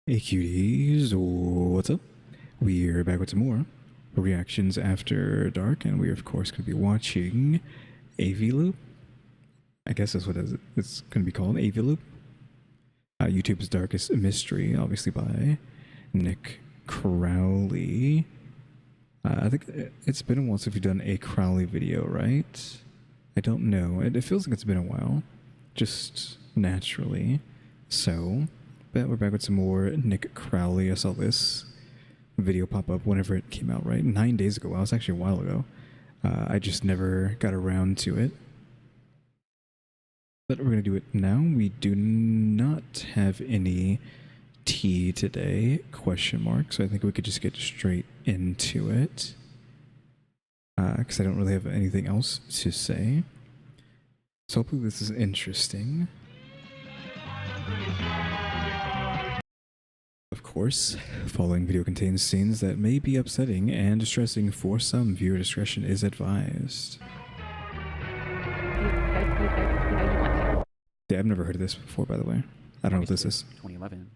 Hey cuties, what's up? We're back with some more reactions after dark, and we're of course going to be watching Aviloop. I guess that's what it's going to be called, Aviloop. YouTube's Darkest Mystery, obviously by Nick Crowley. I think it's been a while since we've done a Crowley video, right? I don't know. It feels like it's been a while, just naturally. So, but we're back with some more Nick Crowley. I saw this video pop up whenever it came out, right? 9 days ago. Well, it was actually a while ago. I just never got around to it. But we're going to do it now. We do not have any tea today, question mark. So I think we could just get straight into it. Because I don't really have anything else to say. So hopefully this is interesting. Of course, following video contains scenes that may be upsetting and distressing. For some, viewer discretion is advised. Yeah, I've never heard of this before, by the way. I don't know what this is. 2011.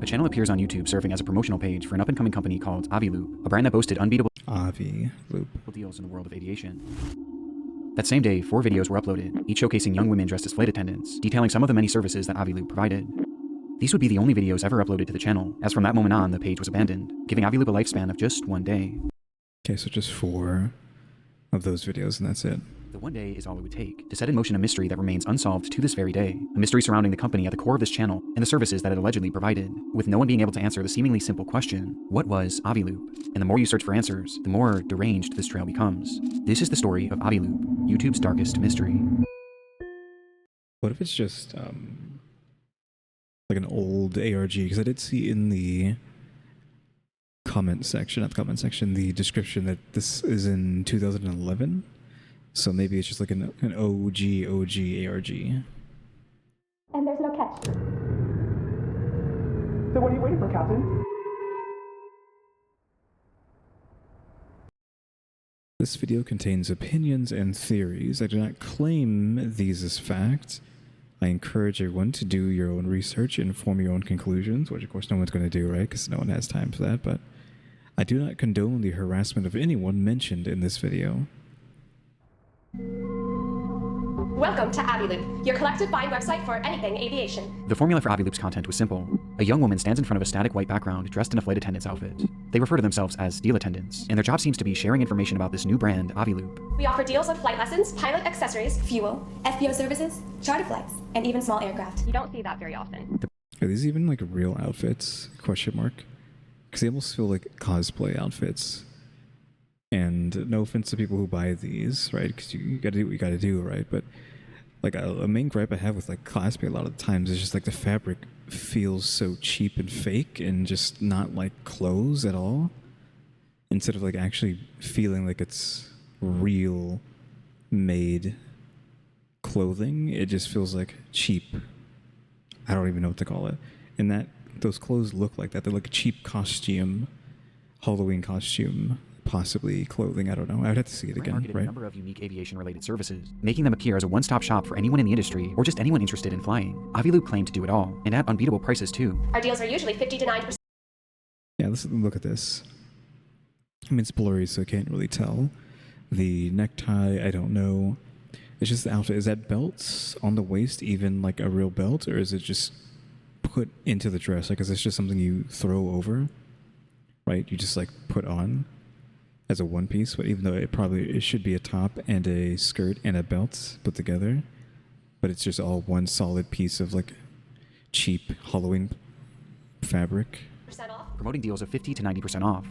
The channel appears on YouTube serving as a promotional page for an up-and-coming company called Aviloop, a brand that boasted unbeatable Aviloop deals in the world of aviation. That same day, 4 videos were uploaded, each showcasing young women dressed as flight attendants, detailing some of the many services that Aviloop provided. These would be the only videos ever uploaded to the channel, as from that moment on, the page was abandoned, giving Aviloop a lifespan of just 1 day. Okay, so just 4 of those videos, and that's it. The 1 day is all it would take to set in motion a mystery that remains unsolved to this very day, a mystery surrounding the company at the core of this channel and the services that it allegedly provided, with no one being able to answer the seemingly simple question, what was Aviloop? And the more you search for answers, the more deranged this trail becomes. This is the story of Aviloop, YouTube's darkest mystery. What if it's just like an old ARG? Because I did see in the comment section, not the comment section, the description that this is in 2011. So maybe it's just like an OG ARG. And there's no catch. So what are you waiting for, Captain? This video contains opinions and theories. I do not claim these as fact. I encourage everyone to do your own research and form your own conclusions, which of course no one's going to do, right? Because no one has time for that. But I do not condone the harassment of anyone mentioned in this video. Welcome to Aviloop, your collective buying website for anything aviation. The formula for Aviloop's content was simple. A young woman stands in front of a static white background dressed in a flight attendant's outfit. They refer to themselves as deal attendants, and their job seems to be sharing information about this new brand, Aviloop. We offer deals on flight lessons, pilot accessories, fuel, FBO services, charter flights, and even small aircraft. You don't see that very often. Are these even like real outfits? Question mark. Because they almost feel like cosplay outfits. And no offense to people who buy these, right? Because you gotta do what you gotta do, right? But like a main gripe I have with like cosplay a lot of the times is just like the fabric feels so cheap and fake and just not like clothes at all. Instead of like actually feeling like it's real made clothing, it just feels like cheap. I don't even know what to call it. And that those clothes look like that. They're like a cheap costume, Halloween costume. Possibly clothing, I don't know. I would have to see it again, Marketed right? a number of unique aviation-related services, making them appear as a one-stop shop for anyone in the industry or just anyone interested in flying. Aviloop claimed to do it all, and at unbeatable prices too. Our deals are usually 50 to 90%. Yeah, let's look at this. I mean, it's blurry, so I can't really tell. The necktie, I don't know. It's just the outfit. Is that belt on the waist even like a real belt, or is it just put into the dress? Like, is this just something you throw over, right? You just like put on as a one piece, but even though it should be a top and a skirt and a belt put together, but it's just all one solid piece of like cheap Halloween fabric. Off. Promoting deals of 50 to 90% off.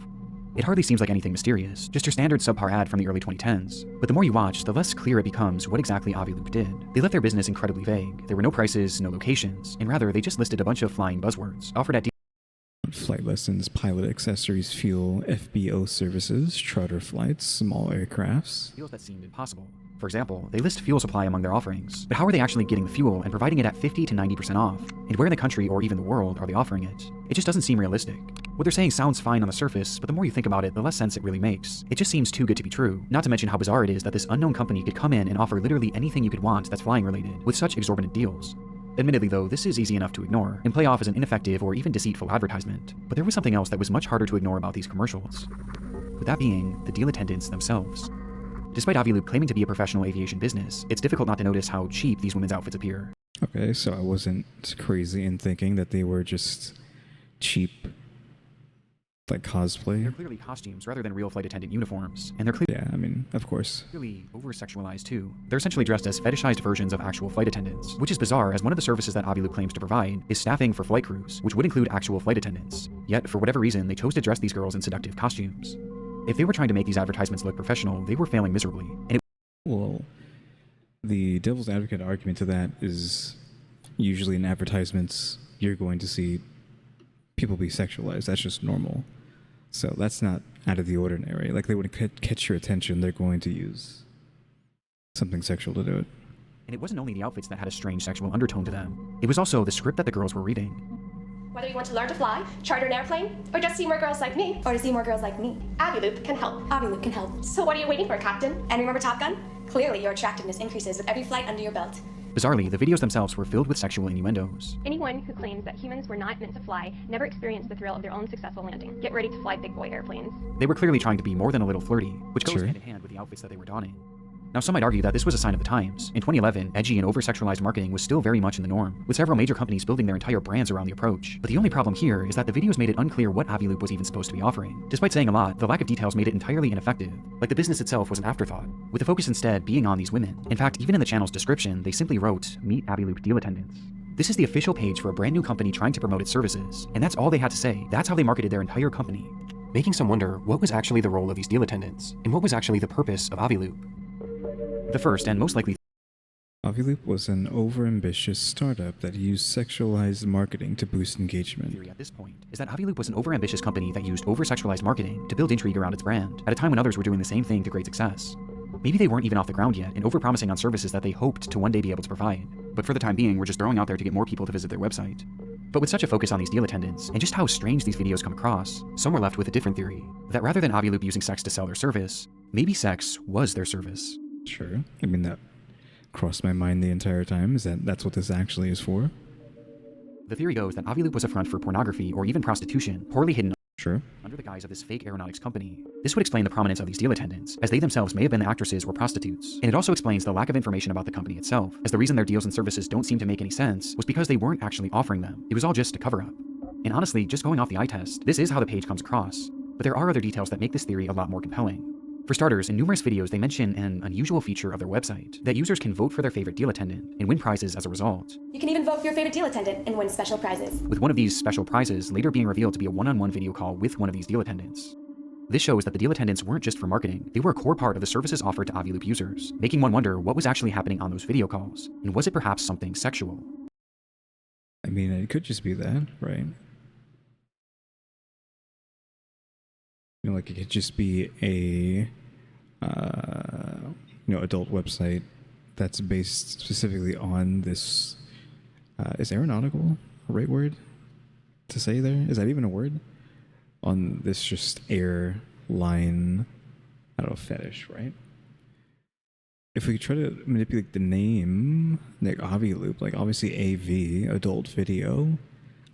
It hardly seems like anything mysterious, just your standard subpar ad from the early 2010s. But the more you watch, the less clear it becomes what exactly Aviloop did. They left their business incredibly vague. There were no prices, no locations, and rather they just listed a bunch of flying buzzwords offered at flight lessons, pilot accessories, fuel, FBO services, charter flights, small aircrafts. deals that seemed impossible. For example, they list fuel supply among their offerings, but how are they actually getting the fuel and providing it at 50 to 90% off? And where in the country or even the world are they offering it? It just doesn't seem realistic. What they're saying sounds fine on the surface, but the more you think about it, the less sense it really makes. It just seems too good to be true, not to mention how bizarre it is that this unknown company could come in and offer literally anything you could want that's flying related, with such exorbitant deals. Admittedly though, this is easy enough to ignore and play off as an ineffective or even deceitful advertisement, but there was something else that was much harder to ignore about these commercials. With that being, the deal attendants themselves. Despite Aviloop claiming to be a professional aviation business, it's difficult not to notice how cheap these women's outfits appear. Okay, so I wasn't crazy in thinking that they were just cheap, like cosplay. They're clearly costumes rather than real flight attendant uniforms, and they're Yeah, I mean, of course. clearly over-sexualized too. They're essentially dressed as fetishized versions of actual flight attendants, which is bizarre as one of the services that Aviloop claims to provide is staffing for flight crews, which would include actual flight attendants. Yet, for whatever reason, they chose to dress these girls in seductive costumes. If they were trying to make these advertisements look professional, they were failing miserably, and Well, the devil's advocate argument to that is usually in advertisements, you're going to see people be sexualized. That's just normal. So that's not out of the ordinary. Like, they want to catch your attention, they're going to use something sexual to do it. it wasn't only the outfits that had a strange sexual undertone to them. It was also the script that the girls were reading. Whether you want to learn to fly, charter an airplane, or just see more girls like me, or to see more girls like me, Aviloop can help. Aviloop can help. So what are you waiting for, Captain? And remember Top Gun? Clearly your attractiveness increases with every flight under your belt. Bizarrely, the videos themselves were filled with sexual innuendos. Anyone who claims that humans were not meant to fly never experienced the thrill of their own successful landing. Get ready to fly big boy airplanes. They were clearly trying to be more than a little flirty, which goes Sure. hand in hand with the outfits that they were donning. Now, some might argue that this was a sign of the times. In 2011, edgy and over-sexualized marketing was still very much in the norm, with several major companies building their entire brands around the approach. But the only problem here is that the videos made it unclear what Aviloop was even supposed to be offering. Despite saying a lot, the lack of details made it entirely ineffective. Like, the business itself was an afterthought, with the focus instead being on these women. In fact, even in the channel's description, they simply wrote, "Meet Aviloop deal attendants." This is the official page for a brand new company trying to promote its services, and that's all they had to say. That's how they marketed their entire company, making some wonder what was actually the role of these deal attendants, and what was actually the purpose of Aviloop. The first and most likely Aviloop was an overambitious startup that used sexualized marketing to boost engagement. theory at this point is that Aviloop was an overambitious company that used over-sexualized marketing to build intrigue around its brand, at a time when others were doing the same thing to great success. Maybe they weren't even off the ground yet and over-promising on services that they hoped to one day be able to provide, but for the time being, we're just throwing out there to get more people to visit their website. But with such a focus on these deal attendants, and just how strange these videos come across, some were left with a different theory, that rather than Aviloop using sex to sell their service, maybe sex was their service. Sure. I mean, that crossed my mind the entire time, is that that's what this actually is for. The theory goes that Aviloop was a front for pornography or even prostitution, poorly hidden Sure. under the guise of this fake aeronautics company. This would explain the prominence of these deal attendants, as they themselves may have been actresses or prostitutes. And it also explains the lack of information about the company itself, as the reason their deals and services don't seem to make any sense was because they weren't actually offering them. It was all just a cover-up. And honestly, just going off the eye test, this is how the page comes across. But there are other details that make this theory a lot more compelling. For starters, in numerous videos they mention an unusual feature of their website, that users can vote for their favorite deal attendant and win prizes as a result, You can even vote for your favorite deal attendant and win special prizes. with one of these special prizes later being revealed to be a one-on-one video call with one of these deal attendants. This shows that the deal attendants weren't just for marketing, they were a core part of the services offered to Aviloop users, making one wonder what was actually happening on those video calls, and was it perhaps something sexual? I mean, it could just be that, right? You know, like, it could just be a adult website that's based specifically on this. Is aeronautical a right word to say there? Is that even a word? On this just airline, I don't know, fetish, right? If we try to manipulate the name, like Aviloop, like obviously AV, adult video,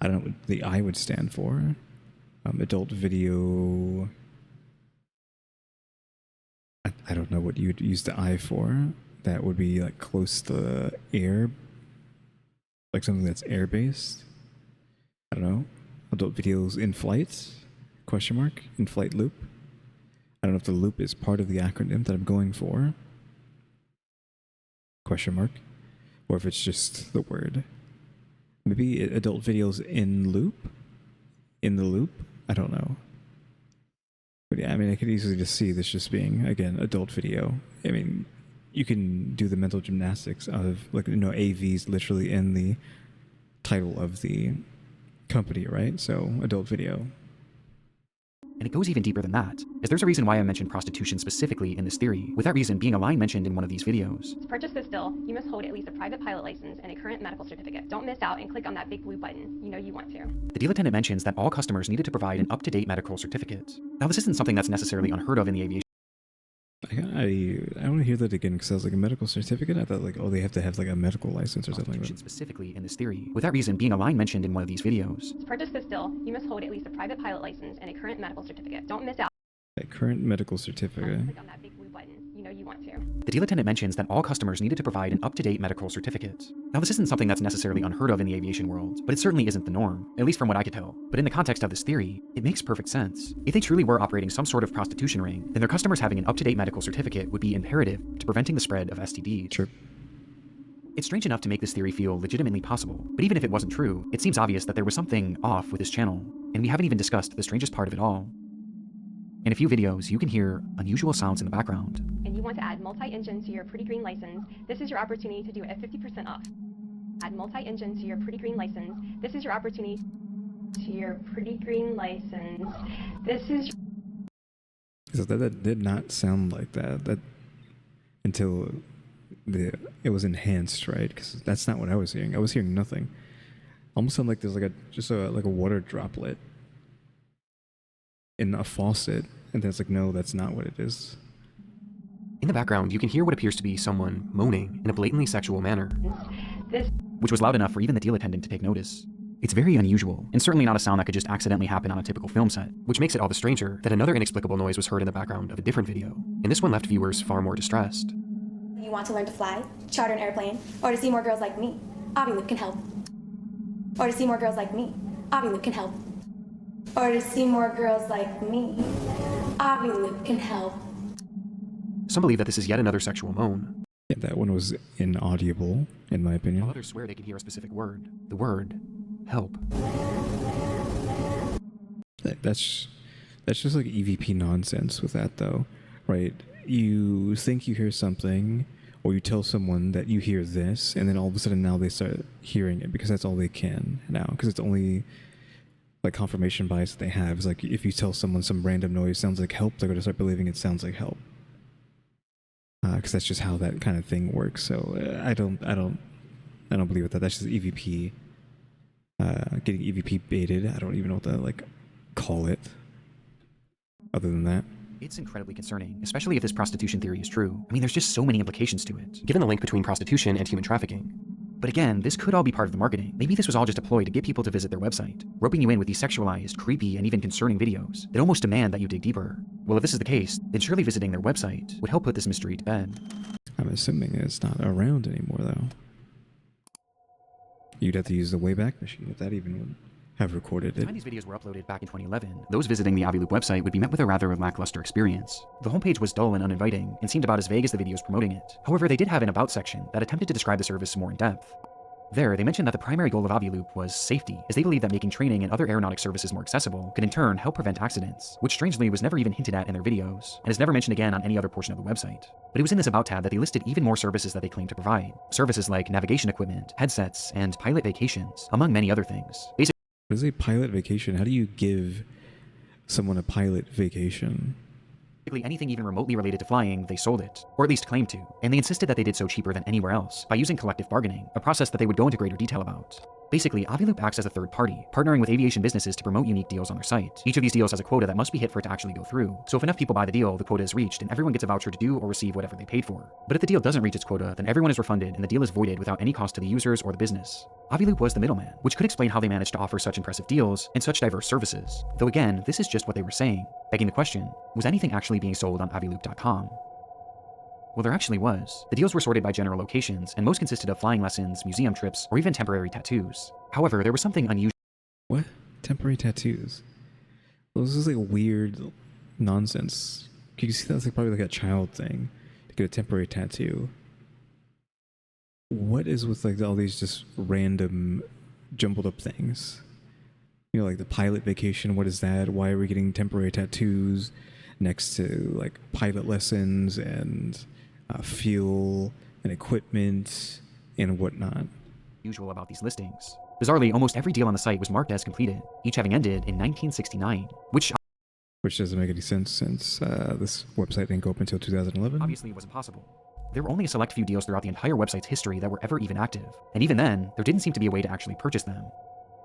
I don't know what the I would stand for. Adult video. I don't know what you'd use the I for. That would be like close to air, like something that's air based. I don't know. Adult videos in flight? Question mark? In flight loop? I don't know if the loop is part of the acronym that I'm going for. Question mark? Or if it's just the word. Maybe adult videos in loop? In the loop? I don't know. But yeah, I mean, I could easily just see this just being, again, adult video. I mean, you can do the mental gymnastics of, like, AV's literally in the title of the company, right? So, adult video. And it goes even deeper than that, as there's a reason why I mentioned prostitution specifically in this theory, with that reason being a line mentioned in one of these videos. To purchase this deal, you must hold at least a private pilot license and a current medical certificate. Don't miss out and click on that big blue button. You know you want to. The deal attendant mentions that all customers needed to provide an up-to-date medical certificate. Now, this isn't something that's necessarily unheard of in the aviation I want to hear that again because I was like a medical certificate. I thought like, oh, they have to have like a medical license or something like that. Specifically in this theory, with that reason being a line mentioned in one of these videos. To purchase this still, you must hold at least a private pilot license and a current medical certificate. Don't miss out. A current medical certificate. Click on that big blue button. You know you want to. The deal attendant mentions that all customers needed to provide an up-to-date medical certificate. Now, this isn't something that's necessarily unheard of in the aviation world, but it certainly isn't the norm, at least from what I could tell. But in the context of this theory, it makes perfect sense. If they truly were operating some sort of prostitution ring, then their customers having an up-to-date medical certificate would be imperative to preventing the spread of STDs. Sure. It's strange enough to make this theory feel legitimately possible, but even if it wasn't true, it seems obvious that there was something off with this channel, and we haven't even discussed the strangest part of it all. In a few videos, you can hear unusual sounds in the background. And you want to add multi-engine to your Pretty Green license, this is your opportunity to do it at 50% off. Add multi-engine to your Pretty Green license, this is your opportunity to your Pretty Green license. This is So that did not sound like that until it was enhanced, right? Because that's not what I was hearing. I was hearing nothing. Almost sounded like there's like a water droplet in a faucet, and then it's like, no, that's not what it is. In the background, you can hear what appears to be someone moaning in a blatantly sexual manner, which was loud enough for even the deal attendant to take notice. It's very unusual, and certainly not a sound that could just accidentally happen on a typical film set, which makes it all the stranger that another inexplicable noise was heard in the background of a different video, and this one left viewers far more distressed. You want to learn to fly, charter an airplane, or to see more girls like me? Aviloop can help. Or to see more girls like me? Aviloop can help. Or to see more girls like me? Aviloop can help. Some believe that this is yet another sexual moan. Yeah, that one was inaudible, in my opinion. While others swear they can hear a specific word. The word, help. That's just like EVP nonsense with that, though, right? You think you hear something, or you tell someone that you hear this, and then all of a sudden now they start hearing it because that's all they can now, because it's only like confirmation bias that they have. Is like if you tell someone some random noise sounds like help, they're going to start believing it sounds like help, because that's just how that kind of thing works. So I don't believe with that. That's just EVP, getting EVP baited. I don't even know what to like call it. Other than that, it's incredibly concerning, especially if this prostitution theory is true. I mean, there's just so many implications to it, given the link between prostitution and human trafficking. But again, this could all be part of the marketing. Maybe this was all just a ploy to get people to visit their website, roping you in with these sexualized, creepy, and even concerning videos that almost demand that you dig deeper. Well, if this is the case, then surely visiting their website would help put this mystery to bed. I'm assuming it's not around anymore, though. You'd have to use the Wayback Machine if that even would have recorded By the it. time these videos were uploaded back in 2011, those visiting the Aviloop website would be met with a rather lackluster experience. The homepage was dull and uninviting, and seemed about as vague as the videos promoting it. However, they did have an About section that attempted to describe the service more in depth. There, they mentioned that the primary goal of Aviloop was safety, as they believed that making training and other aeronautic services more accessible could in turn help prevent accidents, which strangely was never even hinted at in their videos, and is never mentioned again on any other portion of the website. But it was in this About tab that they listed even more services that they claimed to provide. Services like navigation equipment, headsets, and pilot vacations, among many other things. Basically, What is a pilot vacation? How do you give someone a pilot vacation? anything even remotely related to flying, they sold it, or at least claimed to, and they insisted that they did so cheaper than anywhere else, by using collective bargaining, a process that they would go into greater detail about. Basically, Aviloop acts as a third party, partnering with aviation businesses to promote unique deals on their site. Each of these deals has a quota that must be hit for it to actually go through, so if enough people buy the deal, the quota is reached, and everyone gets a voucher to do or receive whatever they paid for. But if the deal doesn't reach its quota, then everyone is refunded, and the deal is voided without any cost to the users or the business. Aviloop was the middleman, which could explain how they managed to offer such impressive deals and such diverse services. Though again, this is just what they were saying, begging the question, was anything actually being sold on Aviloop.com? Well, there actually was. The deals were sorted by general locations, and most consisted of flying lessons, museum trips, or even temporary tattoos. However, there was something unusual. What? Temporary tattoos? Well, this is like weird nonsense. You can see that's like probably like a child thing to get a temporary tattoo. What is with like all these just random jumbled up things? You know, like the pilot vacation, what is that? Why are we getting temporary tattoos next to like pilot lessons and fuel and equipment and whatnot? Usual about these listings. Bizarrely, almost every deal on the site was marked as completed, each having ended in 1969, which doesn't make any sense since this website didn't go up until 2011. obviously wasn't possible. There were only a select few deals throughout the entire website's history that were ever even active, and even then, there didn't seem to be a way to actually purchase them.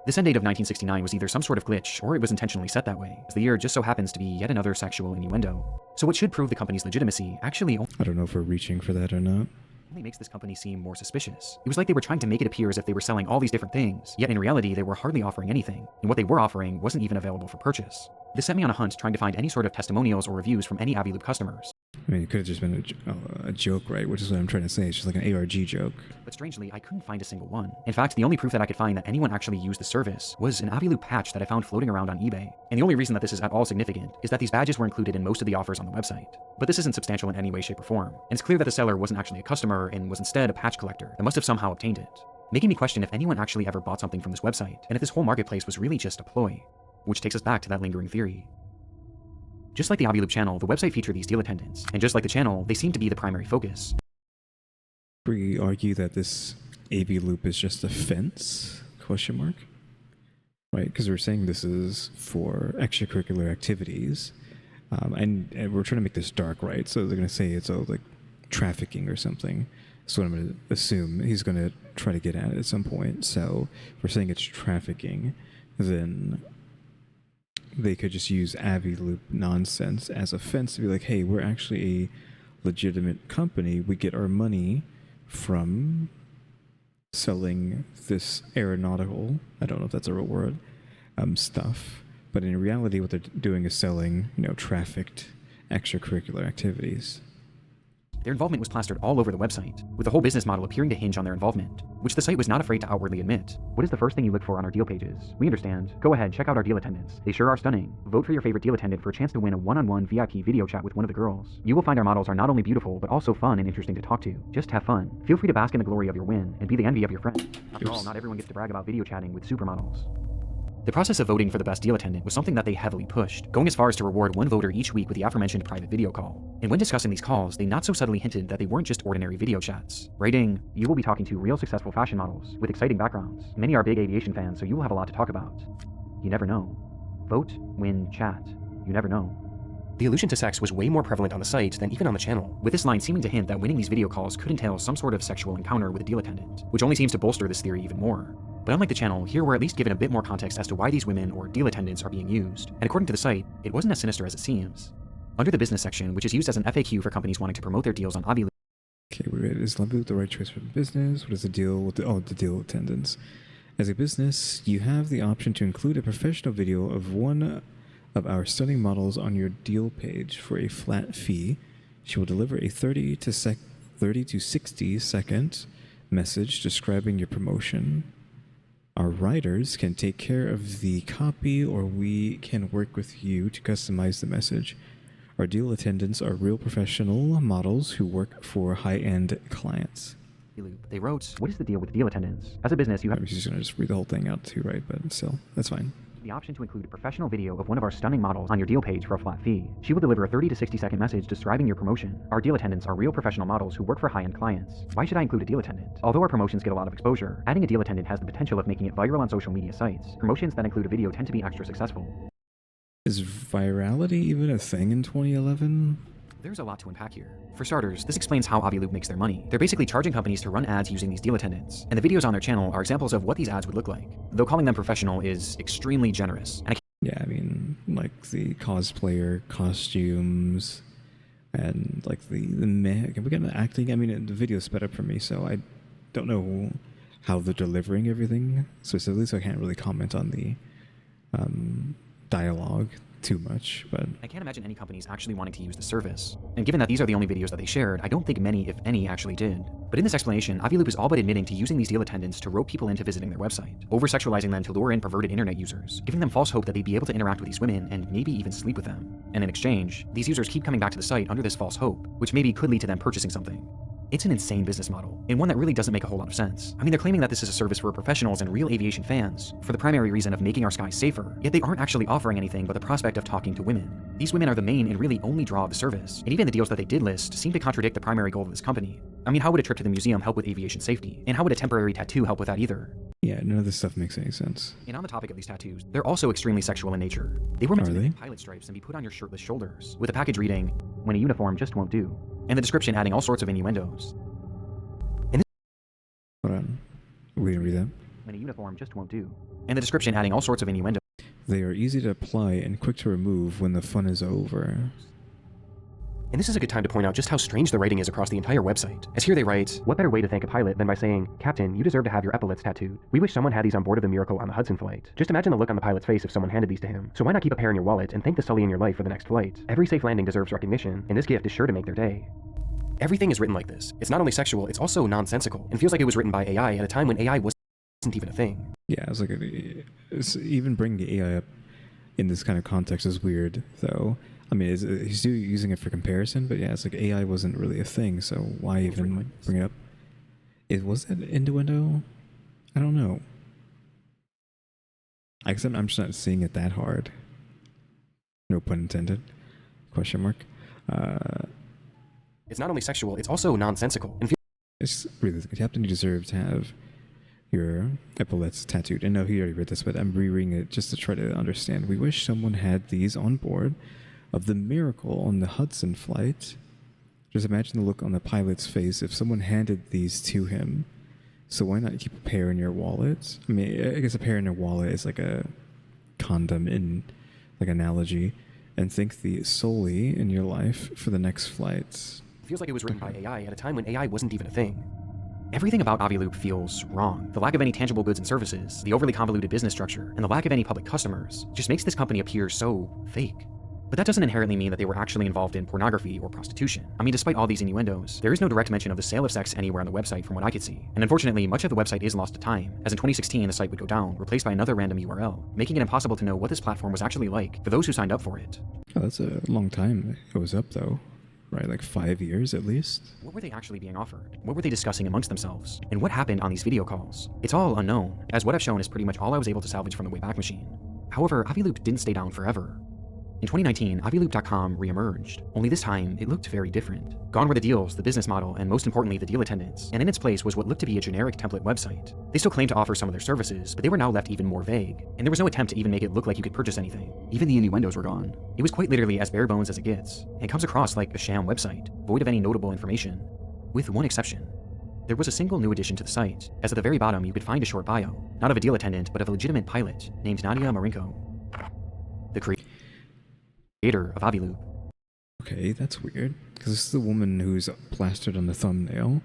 This end date of 1969 was either some sort of glitch, or it was intentionally set that way, as the year just so happens to be yet another sexual innuendo. So what should prove the company's legitimacy actually I don't know if we're reaching for that or not. only makes this company seem more suspicious. It was like they were trying to make it appear as if they were selling all these different things, yet in reality they were hardly offering anything, and what they were offering wasn't even available for purchase. This set me on a hunt trying to find any sort of testimonials or reviews from any Aviloop customers. I mean, it could have just been a joke, right? Which is what I'm trying to say. It's just like an ARG joke. But strangely, I couldn't find a single one. In fact, the only proof that I could find that anyone actually used the service was an Aviloop patch that I found floating around on eBay. And the only reason that this is at all significant is that these badges were included in most of the offers on the website. But this isn't substantial in any way, shape, or form. And it's clear that the seller wasn't actually a customer and was instead a patch collector that must have somehow obtained it, making me question if anyone actually ever bought something from this website, and if this whole marketplace was really just a ploy. Which takes us back to that lingering theory. Just like the Aviloop channel, the website featured these deal attendants, and just like the channel, they seem to be the primary focus. We argue that this Aviloop is just a fence? Question mark? Right, because we're saying this is for extracurricular activities, and we're trying to make this dark, right? So they're going to say it's like trafficking or something. That's what I'm going to assume he's going to try to get at some point. So if we're saying it's trafficking, then they could just use Aviloop nonsense as a fence to be like, hey, we're actually a legitimate company. We get our money from selling this aeronautical, I don't know if that's a real word, stuff. But in reality, what they're doing is selling, trafficked extracurricular activities. Their involvement was plastered all over the website, with the whole business model appearing to hinge on their involvement, which the site was not afraid to outwardly admit. What is the first thing you look for on our deal pages? We understand. Go ahead, check out our deal attendants. They sure are stunning. Vote for your favorite deal attendant for a chance to win a one-on-one VIP video chat with one of the girls. You will find our models are not only beautiful, but also fun and interesting to talk to. Just have fun. Feel free to bask in the glory of your win, and be the envy of your friend. After all, not everyone gets to brag about video chatting with supermodels. The process of voting for the best deal attendant was something that they heavily pushed, going as far as to reward one voter each week with the aforementioned private video call. And when discussing these calls, they not so subtly hinted that they weren't just ordinary video chats. Writing, you will be talking to real successful fashion models with exciting backgrounds. Many are big aviation fans, so you will have a lot to talk about. You never know. Vote, win, chat. You never know. The allusion to sex was way more prevalent on the site than even on the channel, with this line seeming to hint that winning these video calls could entail some sort of sexual encounter with a deal attendant, which only seems to bolster this theory even more. But unlike the channel, here we're at least given a bit more context as to why these women or deal attendants are being used, and according to the site, it wasn't as sinister as it seems. Under the business section, which is used as an FAQ for companies wanting to promote their deals on Aviloop. Okay, is Aviloop the right choice for the business? What is the deal with the deal attendants? As a business, you have the option to include a professional video of one of our stunning models on your deal page for a flat fee. She will deliver a 30 to 60 second message describing your promotion. Our writers can take care of the copy, or we can work with you to customize the message. Our deal attendants are real professional models who work for high-end clients. They wrote, what is the deal with deal attendants? As a business, you have... I'm just going to just read the whole thing out too, right? But still, that's fine. The option to include a professional video of one of our stunning models on your deal page for a flat fee. She will deliver a 30 to 60 second message describing your promotion. Our deal attendants are real professional models who work for high-end clients. Why should I include a deal attendant? Although our promotions get a lot of exposure, adding a deal attendant has the potential of making it viral on social media sites. Promotions that include a video tend to be extra successful. Is virality even a thing in 2011? There's a lot to unpack here. For starters, this explains how Aviloop makes their money. They're basically charging companies to run ads using these deal attendants, and the videos on their channel are examples of what these ads would look like, though calling them professional is extremely generous. And yeah, I mean, like the cosplayer costumes and like the we got the acting. I mean, the video's sped up for me, so I don't know how they're delivering everything specifically, so I can't really comment on the dialogue too much, but I can't imagine any companies actually wanting to use the service. And given that these are the only videos that they shared, I don't think many, if any, actually did. But in this explanation, Aviloop is all but admitting to using these deal attendants to rope people into visiting their website, over-sexualizing them to lure in perverted internet users, giving them false hope that they'd be able to interact with these women and maybe even sleep with them. And in exchange, these users keep coming back to the site under this false hope, which maybe could lead to them purchasing something. It's an insane business model, and one that really doesn't make a whole lot of sense. I mean, they're claiming that this is a service for professionals and real aviation fans, for the primary reason of making our skies safer, yet they aren't actually offering anything but the prospect of talking to women. These women are the main and really only draw of the service, and even the deals that they did list seem to contradict the primary goal of this company. I mean, how would a trip to the museum help with aviation safety? And how would a temporary tattoo help with that either? Yeah, none of this stuff makes any sense. And on the topic of these tattoos, they're also extremely sexual in nature. They were meant to mimic they? pilot stripes and be put on your shirtless shoulders, with a package reading, "When a uniform just won't do," and the description adding all sorts of innuendos. Hold on. We didn't read that. and a uniform just won't do. And the description adding all sorts of innuendo. They are easy to apply and quick to remove when the fun is over. And this is a good time to point out just how strange the writing is across the entire website. As here they write, "What better way to thank a pilot than by saying, 'Captain, you deserve to have your epaulets tattooed. We wish someone had these on board of the Miracle on the Hudson flight.' Just imagine the look on the pilot's face if someone handed these to him. So why not keep a pair in your wallet and thank the Sully in your life for the next flight? Every safe landing deserves recognition, and this gift is sure to make their day." Everything is written like this. It's not only sexual, it's also nonsensical, and feels like it was written by AI at a time when AI wasn't even a thing. Yeah, it's like even bringing the AI up in this kind of context is weird, though. I mean, he's still using it for comparison, but yeah, it's like AI wasn't really a thing, so why even bring it up? Was that innuendo? I don't know. I guess I'm just not seeing it that hard. No pun intended. Question mark. It's not only sexual, it's also nonsensical, and It's really, Captain, you deserve to have your epaulets tattooed. And no, he already read this, but I'm rereading it just to try to understand. We wish someone had these on board of the Miracle on the Hudson flight. Just imagine the look on the pilot's face if someone handed these to him. So why not keep a pair in your wallet? I mean, I guess a pair in your wallet is like a condom in like analogy. And think the solely in your life for the next flight. feels like it was written by AI at a time when AI wasn't even a thing. Everything about Aviloop feels wrong. The lack of any tangible goods and services, the overly convoluted business structure, and the lack of any public customers just makes this company appear so fake. But that doesn't inherently mean that they were actually involved in pornography or prostitution. I mean, despite all these innuendos, there is no direct mention of the sale of sex anywhere on the website from what I could see. And unfortunately, much of the website is lost to time, as in 2016 the site would go down, replaced by another random URL, making it impossible to know what this platform was actually like for those who signed up for it. Oh, that's a long time it was up though. Right, like 5 years at least. What were they actually being offered? What were they discussing amongst themselves? And what happened on these video calls? It's all unknown, as what I've shown is pretty much all I was able to salvage from the Wayback Machine. However, Aviloop didn't stay down forever. In 2019, Aviloop.com re-emerged, only this time it looked very different. Gone were the deals, the business model, and most importantly the deal attendants, and in its place was what looked to be a generic template website. They still claimed to offer some of their services, but they were now left even more vague, and there was no attempt to even make it look like you could purchase anything. Even the innuendos were gone. It was quite literally as bare bones as it gets, and comes across like a sham website, void of any notable information. With one exception. There was a single new addition to the site, as at the very bottom you could find a short bio, not of a deal attendant, but of a legitimate pilot, named Nadia Marinko, the creator of Aviloop. Okay, that's weird, because this is the woman who's plastered on the thumbnail.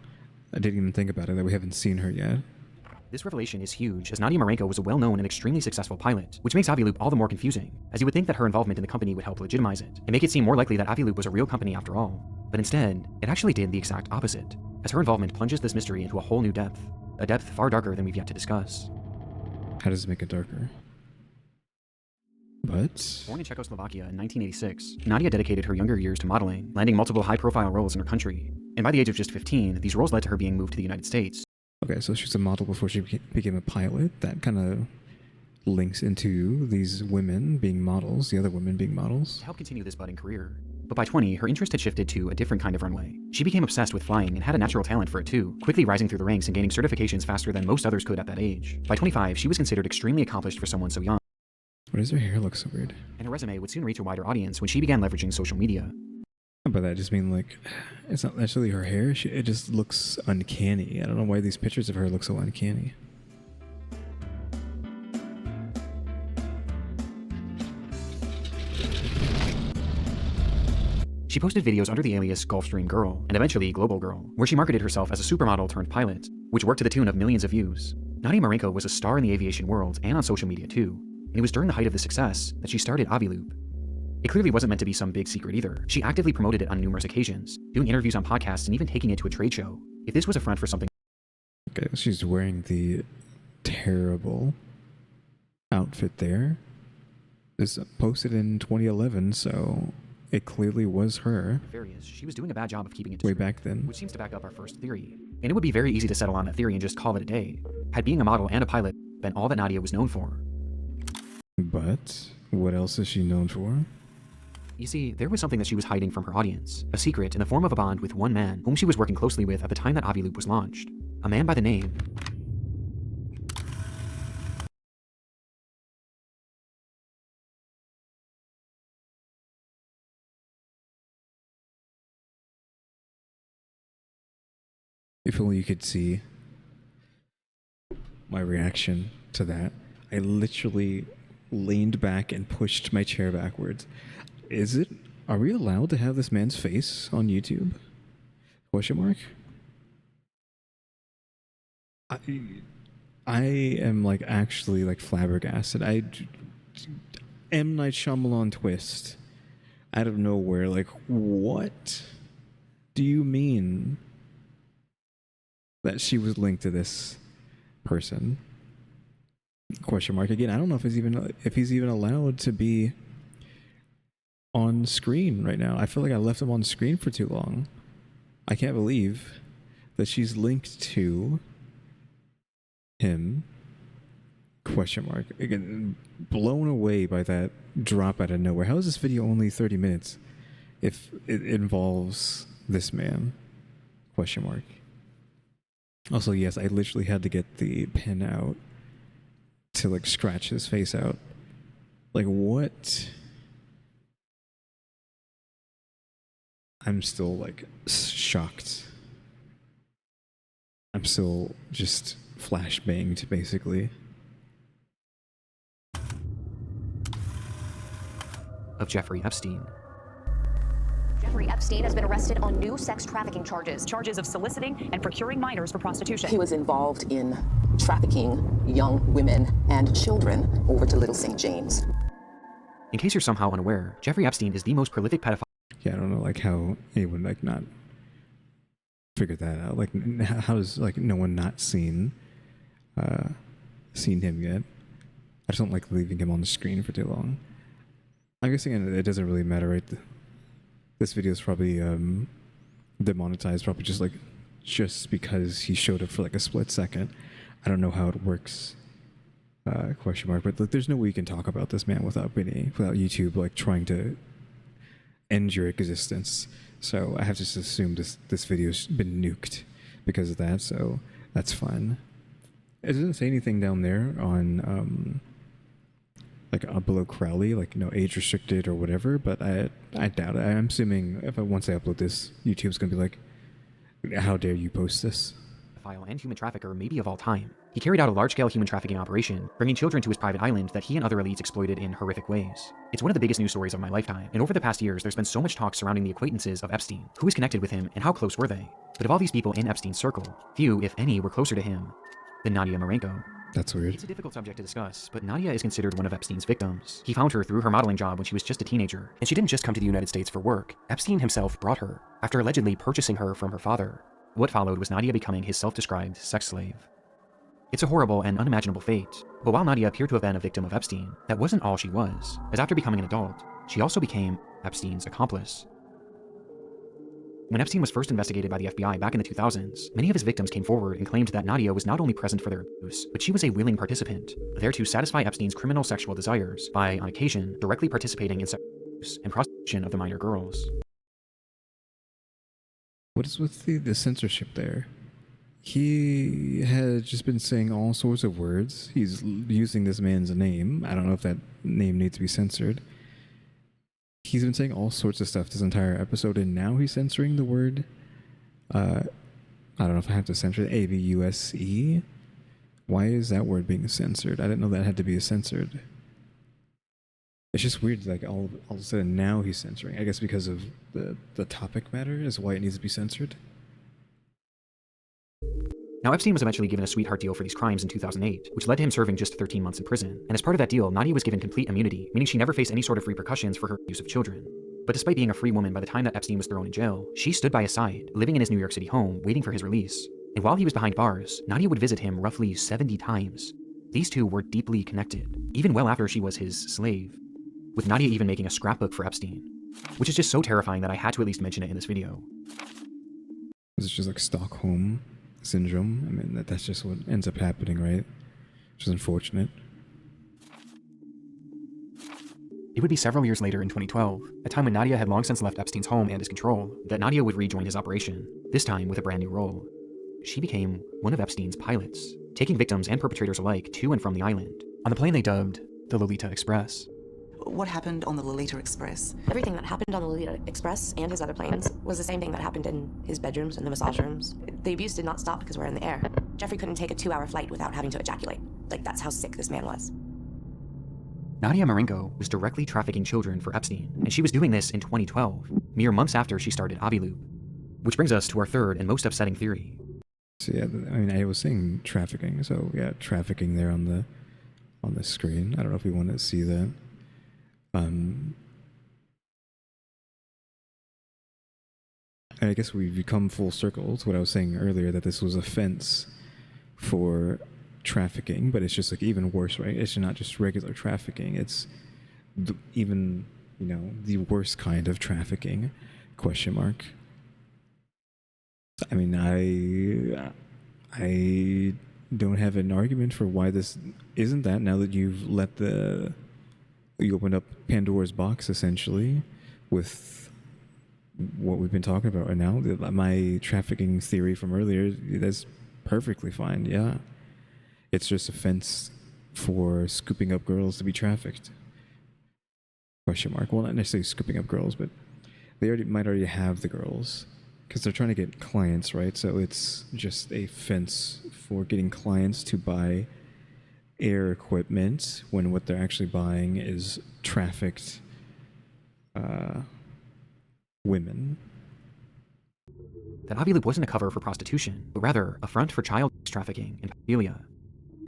I didn't even think about it, that we haven't seen her yet. This revelation is huge, as Nadia Marinko was a well-known and extremely successful pilot, which makes Aviloop all the more confusing, as you would think that her involvement in the company would help legitimize it, and make it seem more likely that Aviloop was a real company after all. But instead, it actually did the exact opposite, as her involvement plunges this mystery into a whole new depth, a depth far darker than we've yet to discuss. How does it make it darker? But Born in Czechoslovakia in 1986, Nadia dedicated her younger years to modeling, landing multiple high-profile roles in her country, and by the age of just 15, these roles led to her being moved to the United States. okay, so she's a model before she became a pilot. That kind of links into these women being models, the other women being models. To help continue this budding career. But by 20, her interest had shifted to a different kind of runway. She became obsessed with flying and had a natural talent for it too, quickly rising through the ranks and gaining certifications faster than most others could at that age. By 25, she was considered extremely accomplished for someone so young. Why does her hair look so weird? And her resume would soon reach a wider audience when she began leveraging social media. By that I just mean like, it's not necessarily her hair, it just looks uncanny. I don't know why these pictures of her look so uncanny. She posted videos under the alias Gulfstream Girl, and eventually Global Girl, where she marketed herself as a supermodel turned pilot, which worked to the tune of millions of views. Nadia Marinko was a star in the aviation world and on social media too, and it was during the height of this success that she started Aviloop. It clearly wasn't meant to be some big secret either. She actively promoted it on numerous occasions, doing interviews on podcasts and even taking it to a trade show. If this was a front for something... Okay, she's wearing the terrible outfit there. It's posted in 2011, so it clearly was her. Nefarious, she was doing a bad job of keeping it Way discreet, back then. which seems to back up our first theory. And it would be very easy to settle on that theory and just call it a day, had being a model and a pilot been all that Nadia was known for. But what else is she known for? You see, there was something that she was hiding from her audience, a secret in the form of a bond with one man whom she was working closely with at the time that Aviloop was launched. A man by the name... If only you could see. my reaction to that. I literally leaned back and pushed my chair backwards. Are we allowed to have this man's face on YouTube? Question mark? I am like actually like flabbergasted. M. Night Shyamalan twist out of nowhere. Like, what do you mean that she was linked to this person? Question mark again. I don't know if he's even allowed to be on screen right now. I feel like I left him on screen for too long. I can't believe that she's linked to him. Question mark. Again, blown away by that drop out of nowhere. How is this video only 30 minutes if it involves this man? Question mark. Also, yes, I literally had to get the pen out to like scratch his face out. Like, what? I'm still like shocked. I'm still just flashbanged, basically. Of Jeffrey Epstein. Jeffrey Epstein has been arrested on new sex trafficking charges of soliciting and procuring minors for prostitution. He was involved in trafficking young women and children over to Little St. James. In case you're somehow unaware, Jeffrey Epstein is the most prolific pedophile. Yeah, I don't know like how anyone like not figured that out. Like, how does like no one not seen him yet? I just don't like leaving him on the screen for too long. I'm guessing it doesn't really matter, right? This video is probably demonetized, probably just because he showed up for like a split second. I don't know how it works. Question mark. But like, there's no way you can talk about this man without YouTube like trying to end your existence. So I have to just assume this video's been nuked because of that. So that's fine. It doesn't say anything down there on like below Crowley, like age restricted or whatever. But I doubt it. I'm assuming once I upload this, YouTube's gonna be like, how dare you post this? And human trafficker maybe of all time. He carried out a large-scale human trafficking operation, bringing children to his private island that he and other elites exploited in horrific ways. It's one of the biggest news stories of my lifetime, and over the past years there's been so much talk surrounding the acquaintances of Epstein, who was connected with him, and how close were they. But of all these people in Epstein's circle, few, if any, were closer to him than Nadia Marenko. That's weird. It's a difficult subject to discuss, but Nadia is considered one of Epstein's victims. He found her through her modeling job when she was just a teenager. And she didn't just come to the United States for work. Epstein himself brought her, after allegedly purchasing her from her father. What followed was Nadia becoming his self-described sex slave. It's a horrible and unimaginable fate, but while Nadia appeared to have been a victim of Epstein, that wasn't all she was, as after becoming an adult, she also became Epstein's accomplice. When Epstein was first investigated by the FBI back in the 2000s, many of his victims came forward and claimed that Nadia was not only present for their abuse, but she was a willing participant, there to satisfy Epstein's criminal sexual desires by, on occasion, directly participating in sexual abuse and prostitution of the minor girls. What is with the censorship there? He had just been saying all sorts of words. He's using this man's name. I don't know if that name needs to be censored. He's been saying all sorts of stuff this entire episode, and now he's censoring the word. I don't know if I have to censor it. ABUSE. Why is that word being censored? I didn't know that had to be censored. It's just weird, like all of a sudden now he's censoring. I guess because of the topic matter is why it needs to be censored. Now, Epstein was eventually given a sweetheart deal for these crimes in 2008, which led to him serving just 13 months in prison. And as part of that deal, Nadia was given complete immunity, meaning she never faced any sort of repercussions for her use of children. But despite being a free woman by the time that Epstein was thrown in jail, she stood by his side, living in his New York City home, waiting for his release. And while he was behind bars, Nadia would visit him roughly 70 times. These two were deeply connected, even well after she was his slave, with Nadia even making a scrapbook for Epstein, which is just so terrifying that I had to at least mention it in this video. Is it just like Stockholm Syndrome? I mean, that's just what ends up happening, right? Which is unfortunate. It would be several years later in 2012, a time when Nadia had long since left Epstein's home and his control, That Nadia would rejoin his operation, this time with a brand new role. She became one of Epstein's pilots, taking victims and perpetrators alike to and from the island, on the plane they dubbed the Lolita Express. What happened on the Lolita Express? Everything that happened on the Lolita Express and his other planes was the same thing that happened in his bedrooms and the massage rooms. The abuse did not stop because we're in the air. Jeffrey couldn't take a 2-hour flight without having to ejaculate. Like, that's how sick this man was. Nadia Marenko was directly trafficking children for Epstein, and she was doing this in 2012, mere months after she started Aviloop. Which brings us to our third and most upsetting theory. So yeah, I mean, I was saying trafficking, so yeah, trafficking there on the screen. I don't know if we want to see that. I guess we've come full circle to what I was saying earlier, that this was a fence for trafficking, but it's just like even worse, right? It's not just regular trafficking. It's even, you know, the worst kind of trafficking, question mark. I mean, I don't have an argument for why this isn't that, now that you opened up Pandora's box, essentially, with what we've been talking about right now. My trafficking theory from earlier, that's perfectly fine, yeah. It's just a fence for scooping up girls to be trafficked. Question mark. Well, not necessarily scooping up girls, but they might already have the girls, because they're trying to get clients, right? So it's just a fence for getting clients to buy air equipment when what they're actually buying is trafficked women. That Aviloop wasn't a cover for prostitution, but rather a front for child trafficking and pedophilia.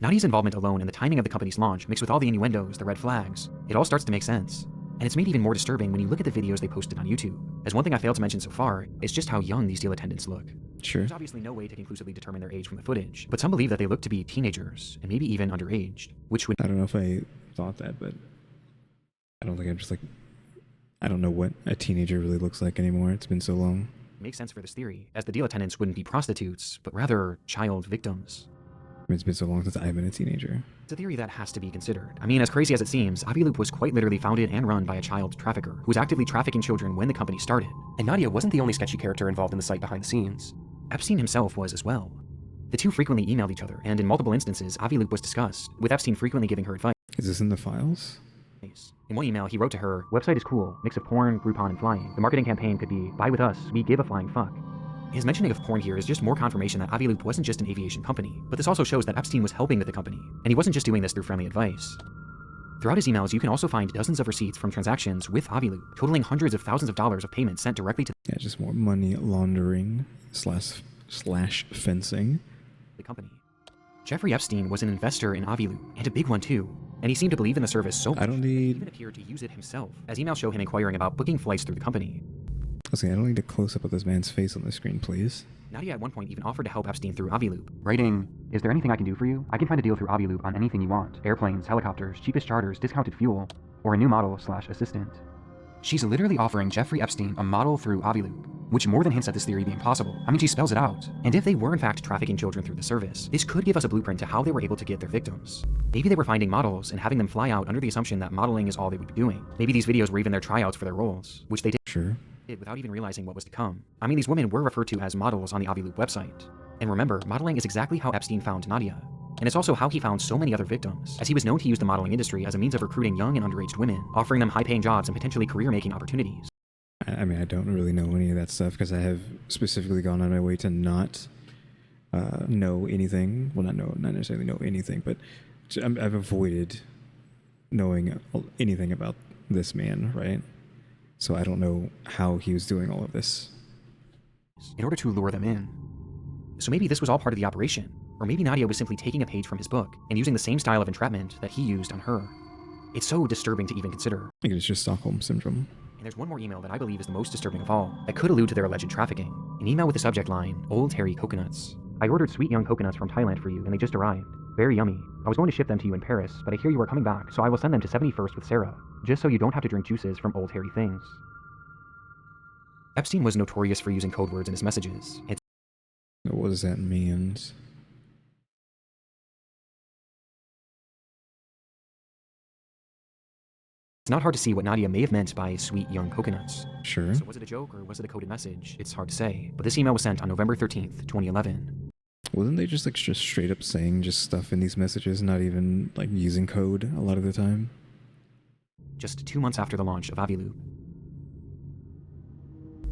Nadia's involvement alone and the timing of the company's launch, mixed with all the innuendos, the red flags, it all starts to make sense. And it's made even more disturbing when you look at the videos they posted on YouTube. As one thing I failed to mention so far is just how young these deal attendants look. Sure. There's obviously no way to conclusively determine their age from the footage, but some believe that they look to be teenagers, and maybe even underage, which would— I don't know if I thought that, but I don't think I don't know what a teenager really looks like anymore. It's been so long. make sense for this theory, as the deal attendants wouldn't be prostitutes, but rather child victims. It's been so long since I've been a teenager. It's a theory that has to be considered. I mean, as crazy as it seems, Aviloop was quite literally founded and run by a child trafficker who was actively trafficking children when the company started. And Nadia wasn't the only sketchy character involved in the site behind the scenes. Epstein himself was as well. The two frequently emailed each other, and in multiple instances, Aviloop was discussed, with Epstein frequently giving her advice. Is this in the files? In one email, he wrote to her, "Website is cool, mix of porn, Groupon, and flying. The marketing campaign could be, buy with us, we give a flying fuck." His mentioning of porn here is just more confirmation that Aviloop wasn't just an aviation company, but this also shows that Epstein was helping with the company, and he wasn't just doing this through friendly advice. Throughout his emails, you can also find dozens of receipts from transactions with Aviloop, totaling hundreds of thousands of dollars of payments sent directly to just more money laundering slash fencing. the company. Jeffrey Epstein was an investor in Aviloop, and a big one too, and he seemed to believe in the service so much, he even appeared to use it himself, as emails show him inquiring about booking flights through the company. Listen, I don't need a close-up of this man's face on the screen, please. Nadia at one point even offered to help Epstein through Aviloop. Writing, "Is there anything I can do for you? I can find a deal through Aviloop on anything you want. Airplanes, helicopters, cheapest charters, discounted fuel, or a new model/assistant." She's literally offering Jeffrey Epstein a model through Aviloop, which more than hints at this theory being possible. I mean, she spells it out. And if they were in fact trafficking children through the service, this could give us a blueprint to how they were able to get their victims. Maybe they were finding models and having them fly out under the assumption that modeling is all they would be doing. Maybe these videos were even their tryouts for their roles, which they did. Sure. Without even realizing what was to come. I mean, these women were referred to as models on the Aviloop website. And remember, modeling is exactly how Epstein found Nadia. And it's also how he found so many other victims, as he was known to use the modeling industry as a means of recruiting young and underage women, offering them high-paying jobs and potentially career-making opportunities. I mean, I don't really know any of that stuff because I have specifically gone on my way to not know anything. Well, not necessarily know anything, but I've avoided knowing anything about this man, right? So I don't know how he was doing all of this. In order to lure them in. So maybe this was all part of the operation, or maybe Nadia was simply taking a page from his book and using the same style of entrapment that he used on her. It's so disturbing to even consider. I think it's just Stockholm Syndrome. And there's one more email that I believe is the most disturbing of all, that could allude to their alleged trafficking. An email with the subject line, "Old Hairy Coconuts." "I ordered sweet young coconuts from Thailand for you, and they just arrived. Very yummy. I was going to ship them to you in Paris, but I hear you are coming back, so I will send them to 71st with Sarah, just so you don't have to drink juices from old hairy things." Epstein was notorious for using code words in his messages. What does that mean? It's not hard to see what Nadia may have meant by sweet young coconuts. Sure. So was it a joke or was it a coded message? It's hard to say, but this email was sent on November 13th, 2011. Wasn't they just straight up saying just stuff in these messages, not even like using code a lot of the time? Just 2 months after the launch of Aviloop.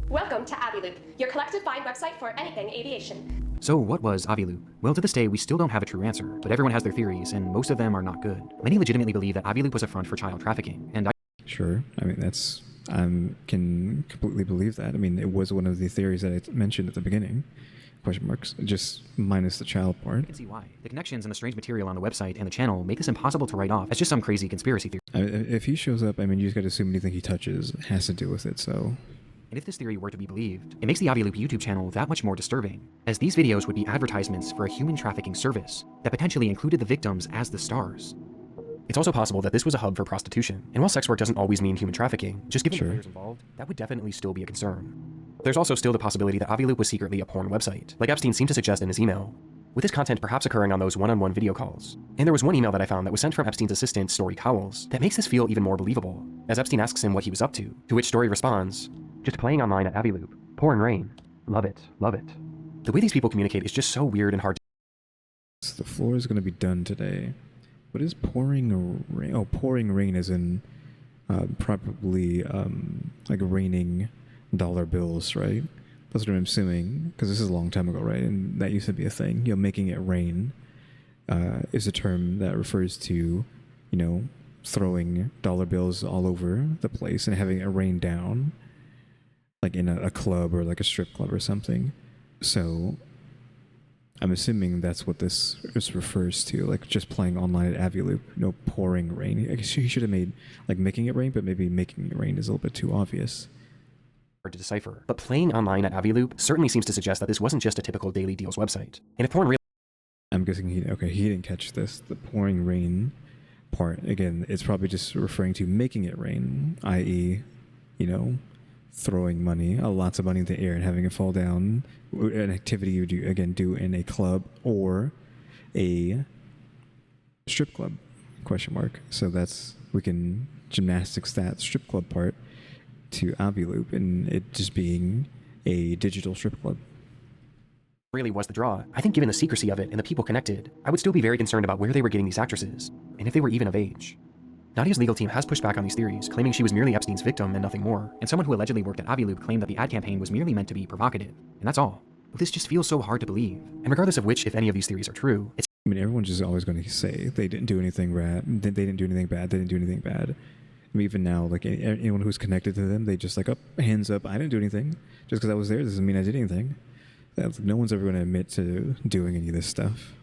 Welcome to Aviloop, your collective find website for anything aviation. So what was Aviloop? Well, to this day, we still don't have a true answer, but everyone has their theories, and most of them are not good. Many legitimately believe that Aviloop was a front for child trafficking, and Sure. I mean, that's I can completely believe that. I mean, it was one of the theories that I mentioned at the beginning. Question marks, just minus the child part. I can see why. The connections and the strange material on the website and the channel make this impossible to write off as just some crazy conspiracy theory. If he shows up, I mean, you just got to assume anything he touches has to do with it, so... And if this theory were to be believed, it makes the Aviloop YouTube channel that much more disturbing, as these videos would be advertisements for a human trafficking service that potentially included the victims as the stars. It's also possible that this was a hub for prostitution, and while sex work doesn't always mean human trafficking, just given the players involved, that would definitely still be a concern. There's also still the possibility that Aviloop was secretly a porn website, like Epstein seemed to suggest in his email, with his content perhaps occurring on those one-on-one video calls. And there was one email that I found that was sent from Epstein's assistant, Story Cowles, that makes this feel even more believable, as Epstein asks him what he was up to which Story responds, "Just playing online at Aviloop. Pouring rain. Love it. Love it." The way these people communicate is just so weird and hard to... So the floor is going to be done today. What is pouring rain? Oh, pouring rain is in probably like raining dollar bills, right? That's what I'm assuming, because this is a long time ago, right? And that used to be a thing. You know, making it rain is a term that refers to, you know, throwing dollar bills all over the place and having it rain down, like in a club or like a strip club or something. So I'm assuming that's what this refers to, like just playing online at Aviloop, no pouring rain. I guess he should have made like making it rain, but maybe making it rain is a little bit too obvious. Hard to decipher, but playing online at Aviloop certainly seems to suggest that this wasn't just a typical daily deals website. And if porn really... I'm guessing he didn't catch this. The pouring rain part, again, it's probably just referring to making it rain, i.e., you know, throwing money, lots of money in the air and having it fall down, an activity you do in a club or a strip club, question mark. So that's, we can gymnastics that strip club part to Aviloop and it just being a digital strip club. Really was the draw. I think given the secrecy of it and the people connected, I would still be very concerned about where they were getting these actresses, and if they were even of age. Nadia's legal team has pushed back on these theories, claiming she was merely Epstein's victim and nothing more, and someone who allegedly worked at Aviloop claimed that the ad campaign was merely meant to be provocative, and that's all. But this just feels so hard to believe, and regardless of which, if any of these theories are true, it's... I mean, everyone's just always going to say they didn't do anything bad, they didn't do anything bad, they didn't do anything bad. I mean, even now, like anyone who's connected to them, they just like, up, hands up, I didn't do anything. Just because I was there doesn't mean I did anything. No one's ever going to admit to doing any of this stuff.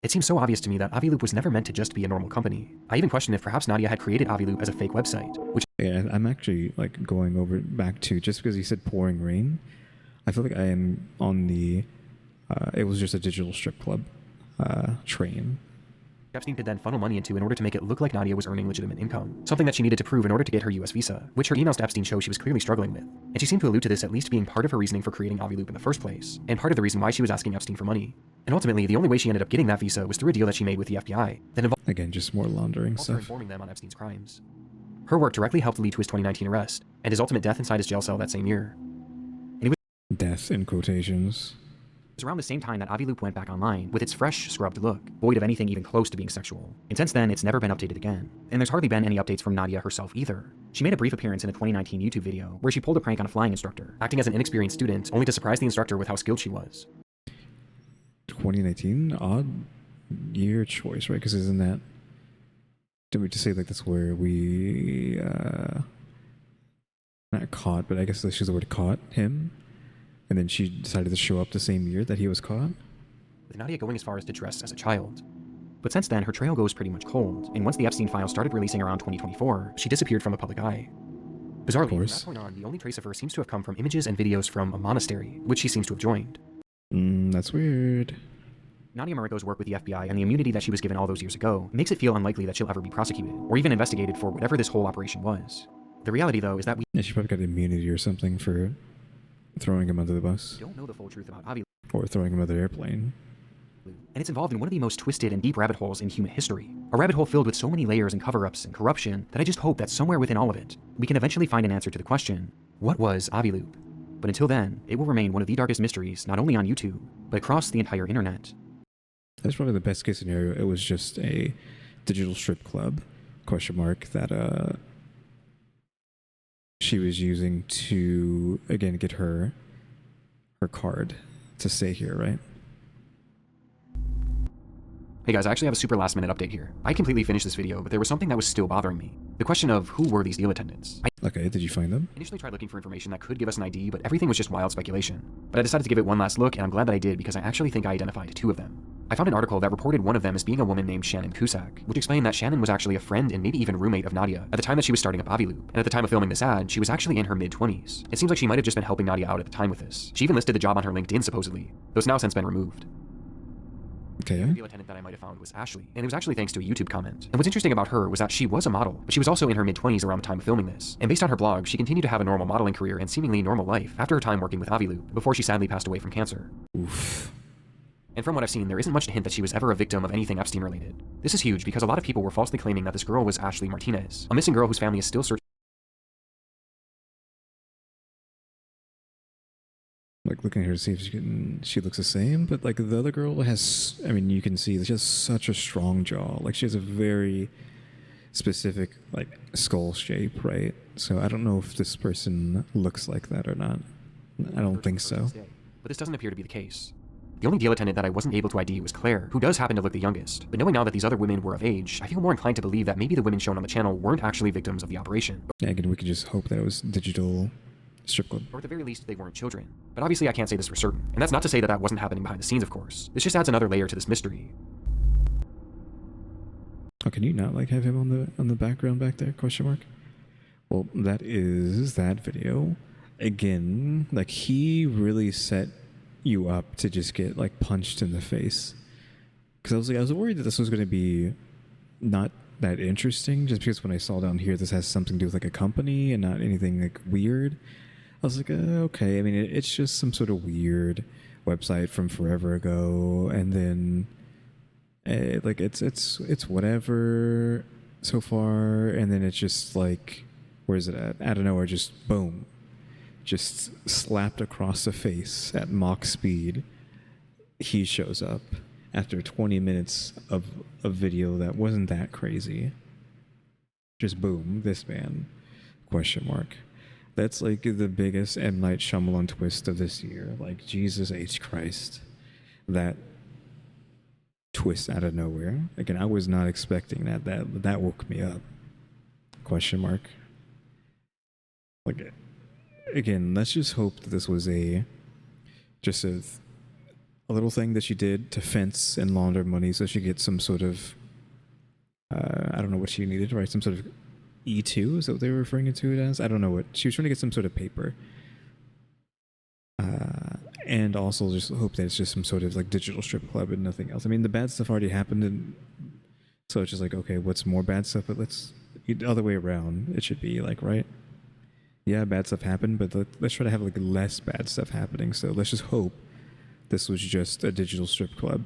It seems so obvious to me that Aviloop was never meant to just be a normal company. I even question if perhaps Nadia had created Aviloop as a fake website, which... Yeah, I'm actually like going over back to, just because you said pouring rain, I feel like I am on the, it was just a digital strip club train. Epstein could then funnel money into in order to make it look like Nadia was earning legitimate income, something that she needed to prove in order to get her US visa, which her emails to Epstein show she was clearly struggling with. And she seemed to allude to this at least being part of her reasoning for creating Aviloop in the first place, and part of the reason why she was asking Epstein for money. And ultimately, the only way she ended up getting that visa was through a deal that she made with the FBI that involved, again, just more laundering also stuff. informing them on Epstein's crimes. Her work directly helped lead to his 2019 arrest, and his ultimate death inside his jail cell that same year. And it was death in quotations. It was around the same time that Aviloop went back online with its fresh, scrubbed look, void of anything even close to being sexual. And since then, it's never been updated again. And there's hardly been any updates from Nadia herself either. She made a brief appearance in a 2019 YouTube video where she pulled a prank on a flying instructor, acting as an inexperienced student, only to surprise the instructor with how skilled she was. 2019? Odd year choice, right? Because isn't that... Did we just say like that's where we... not caught, but I guess let's use the word caught him? And then she decided to show up the same year that he was caught? With Nadia going as far as to dress as a child. But since then, her trail goes pretty much cold, and once the Epstein files started releasing around 2024, she disappeared from the public eye. Bizarrely, from that point on, the only trace of her seems to have come from images and videos from a monastery, which she seems to have joined. That's weird. Nadia Mariko's work with the FBI and the immunity that she was given all those years ago makes it feel unlikely that she'll ever be prosecuted, or even investigated for whatever this whole operation was. The reality, though, is that we... Yeah, she probably got immunity or something for throwing him under the bus. don't know the full truth about Aviloop. Or throwing him under the airplane. And it's involved in one of the most twisted and deep rabbit holes in human history. A rabbit hole filled with so many layers and cover-ups and corruption that I just hope that somewhere within all of it, we can eventually find an answer to the question, what was Aviloop? But until then, it will remain one of the darkest mysteries, not only on YouTube, but across the entire internet. That's probably the best case scenario. It was just a digital strip club, question mark, that she was using to, again, get her her card to stay here, right? Hey guys, I actually have a super last minute update here. I completely finished this video, but there was something that was still bothering me. The question of who were these deal attendants? Okay, did you find them? I initially tried looking for information that could give us an ID, but everything was just wild speculation. But I decided to give it one last look, and I'm glad that I did because I actually think I identified 2 of them. I found an article that reported one of them as being a woman named Shannon Cusack, which explained that Shannon was actually a friend and maybe even roommate of Nadia at the time that she was starting up Aviloop, and at the time of filming this ad, she was actually in her mid-20s. It seems like she might have just been helping Nadia out at the time with this. She even listed the job on her LinkedIn supposedly, though it's now since been removed. Okay. The deal attendant that I might have found was Ashley, and it was actually thanks to a YouTube comment. And what's interesting about her was that she was a model, but she was also in her mid-20s around the time of filming this. And based on her blog, she continued to have a normal modeling career and seemingly normal life after her time working with Aviloop, before she sadly passed away from cancer. Oof. And from what I've seen, there isn't much to hint that she was ever a victim of anything Epstein related. This is huge because a lot of people were falsely claiming that this girl was Ashley Martinez, a missing girl whose family is still searching. Like looking at her to see if she looks the same, but like the other girl has, I mean, you can see she has such a strong jaw. Like she has a very specific like skull shape, right? So I don't know if this person looks like that or not. I don't think so. But this doesn't appear to be the case. The only deal attendant that I wasn't able to ID was Claire, who does happen to look the youngest. But knowing now that these other women were of age, I feel more inclined to believe that maybe the women shown on the channel weren't actually victims of the operation. Yeah, again, we could just hope that it was digital strip club. Or at the very least, they weren't children. But obviously I can't say this for certain. And that's not to say that that wasn't happening behind the scenes, of course. This just adds another layer to this mystery. Oh, can you not like have him on the background back there? Question mark. Well, that is that video. Again, like he really set you up to just get like punched in the face. Because I was worried that this was going to be not that interesting, just because when I saw down here this has something to do with like a company and not anything like weird. I was like, okay. I mean, it's just some sort of weird website from forever ago, and then like it's whatever so far, and then it's just like, where is it at? Out of nowhere, just boom, just slapped across the face at Mach speed. He shows up after 20 minutes of a video that wasn't that crazy. Just boom, this man, question mark. That's like the biggest M. Night Shyamalan twist of this year. Like, Jesus H. Christ. That twist out of nowhere. Again, I was not expecting that. That woke me up. Question mark. Like, again, let's just hope that this was just a little thing that she did to fence and launder money so she gets some sort of, I don't know what she needed, right? Some sort of E2, is that what they were referring to it as? I don't know what. She was trying to get some sort of paper. And also just hope that it's just some sort of like digital strip club and nothing else. I mean, the bad stuff already happened, and so it's just like, okay, what's more bad stuff? But let's, the other way around, it should be like, right? Yeah, bad stuff happened, but let's try to have like less bad stuff happening. So let's just hope this was just a digital strip club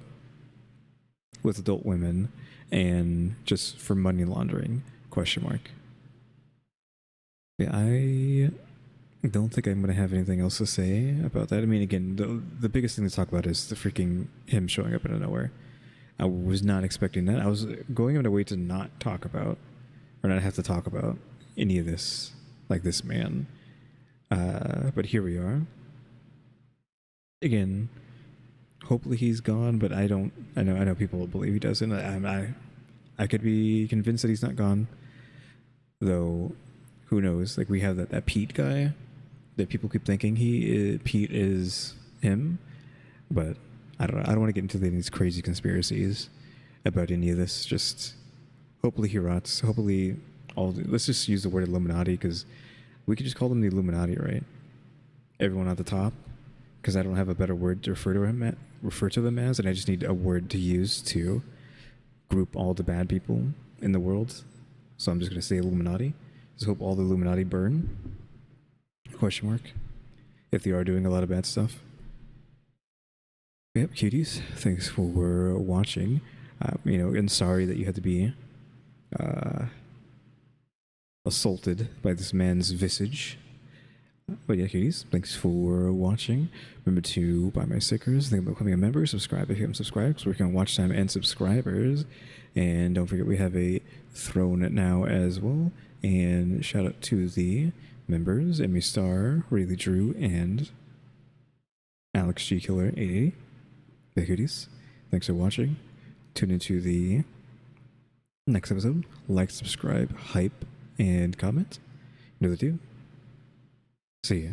with adult women and just for money laundering, question mark. Yeah, I don't think I'm going to have anything else to say about that. I mean, again, the biggest thing to talk about is the freaking him showing up out of nowhere. I was not expecting that. I was going out of my way to not talk about, or not have to talk about any of this, like this man. But here we are. Again, hopefully he's gone, but I know people will believe he doesn't. I could be convinced that he's not gone, though. Who knows? Like, we have that Pete guy that people keep thinking Pete is him, but I don't know. I don't want to get into these crazy conspiracies about any of this. Just hopefully he rots. Hopefully let's just use the word Illuminati, because we could just call them the Illuminati, right? Everyone at the top, because I don't have a better word to refer to them as, and I just need a word to use to group all the bad people in the world. So I'm just going to say Illuminati. Just hope all the Illuminati burn. Question mark. If they are doing a lot of bad stuff. Yep, cuties. Thanks for watching. And sorry that you had to be assaulted by this man's visage. But yeah, cuties, thanks for watching. Remember to buy my stickers, think about becoming a member, subscribe if you haven't subscribed, because we're working on watch time and subscribers. And don't forget we have a throne now as well. And shout out to the members, EmmyStarr, RaleyDrew, and alexgkiller 880. The Kyuuties. Thanks for watching. Tune into the next episode. Like, subscribe, hype, and comment. You know what to do. See ya.